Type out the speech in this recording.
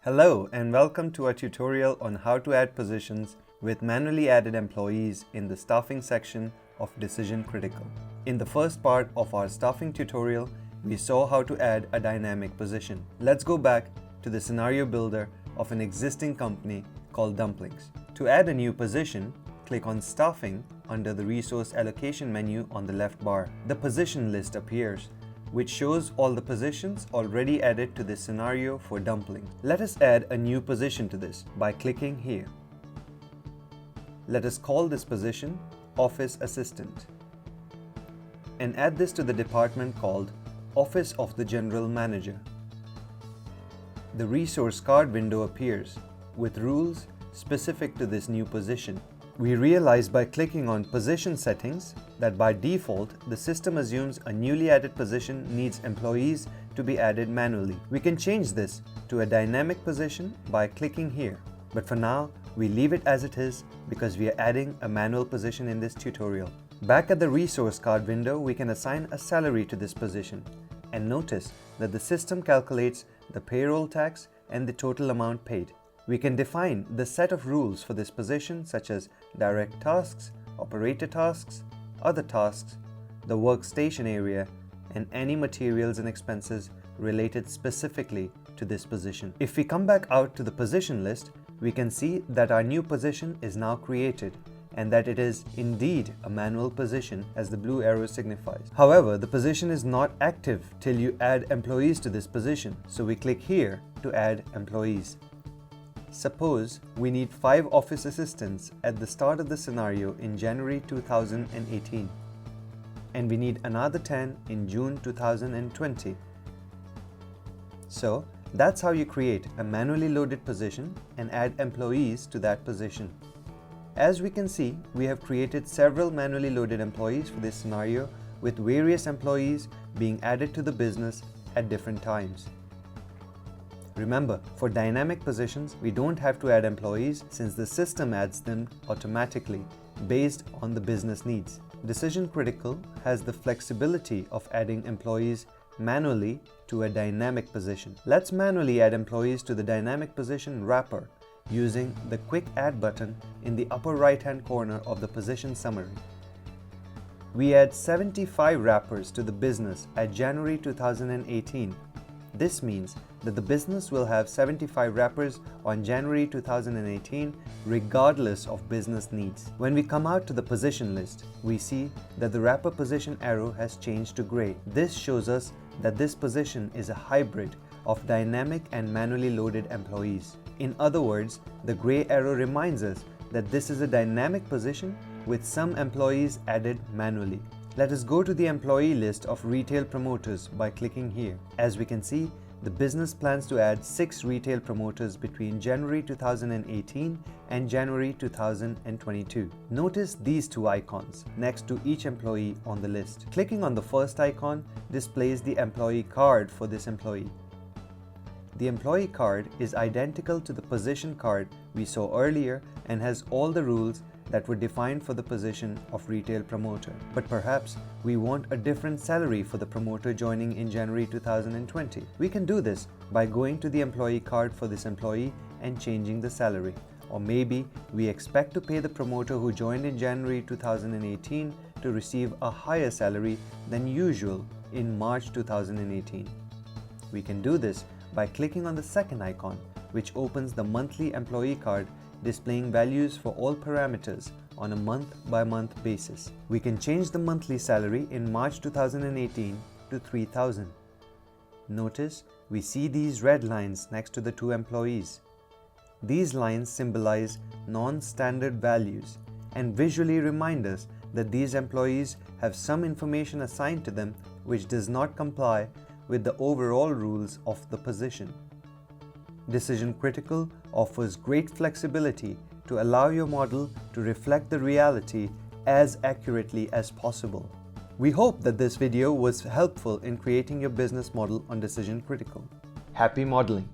Hello and welcome to our tutorial on how to add positions with manually added employees in the staffing section of Decision Critical. In the first part of our staffing tutorial, we saw how to add a dynamic position. Let's go back to the scenario builder of an existing company called Dumplings. To add a new position, click on Staffing under the Resource Allocation menu on the left bar. The position list appears, which shows all the positions already added to this scenario for Dumplings. Let us add a new position to this by clicking here. Let us call this position Office Assistant and add this to the department called Office of the General Manager. The resource card window appears with rules specific to this new position. We realize by clicking on Position Settings that by default, the system assumes a newly added position needs employees to be added manually. We can change this to a dynamic position by clicking here. But for now, we leave it as it is because we are adding a manual position in this tutorial. Back at the resource card window, we can assign a salary to this position. And notice that the system calculates the payroll tax and the total amount paid. We can define the set of rules for this position such as direct tasks, operator tasks, other tasks, the workstation area, and any materials and expenses related specifically to this position. If we come back out to the position list, we can see that our new position is now created and that it is indeed a manual position as the blue arrow signifies. However, the position is not active till you add employees to this position, so we click here to add employees. Suppose we need 5 office assistants at the start of the scenario in January 2018 and we need another 10 in June 2020. So that's how you create a manually loaded position and add employees to that position. As we can see, we have created several manually loaded employees for this scenario with various employees being added to the business at different times. Remember, for dynamic positions, we don't have to add employees since the system adds them automatically based on the business needs. Decision Critical has the flexibility of adding employees manually to a dynamic position. Let's manually add employees to the dynamic position wrapper using the Quick Add button in the upper right-hand corner of the position summary. We add 75 wrappers to the business at January 2018. This means that the business will have 75 wrappers on January 2018 regardless of business needs. When we come out to the position list, we see that the wrapper position arrow has changed to gray. This shows us that this position is a hybrid of dynamic and manually loaded employees. In other words, the gray arrow reminds us that this is a dynamic position with some employees added manually. Let us go to the employee list of retail promoters by clicking here. As we can see, the business plans to add 6 retail promoters between January 2018 and January 2022. Notice these 2 icons next to each employee on the list. Clicking on the first icon displays the employee card for this employee. The employee card is identical to the position card we saw earlier and has all the rules that were defined for the position of retail promoter. But perhaps we want a different salary for the promoter joining in January 2020. We can do this by going to the employee card for this employee and changing the salary. Or maybe we expect to pay the promoter who joined in January 2018 to receive a higher salary than usual in March 2018. We can do this by clicking on the second icon, which opens the monthly employee card displaying values for all parameters on a month-by-month basis. We can change the monthly salary in March 2018 to $3,000. Notice we see these red lines next to the 2 employees. These lines symbolize non-standard values and visually remind us that these employees have some information assigned to them which does not comply with the overall rules of the position. Decision Critical offers great flexibility to allow your model to reflect the reality as accurately as possible. We hope that this video was helpful in creating your business model on Decision Critical. Happy modeling!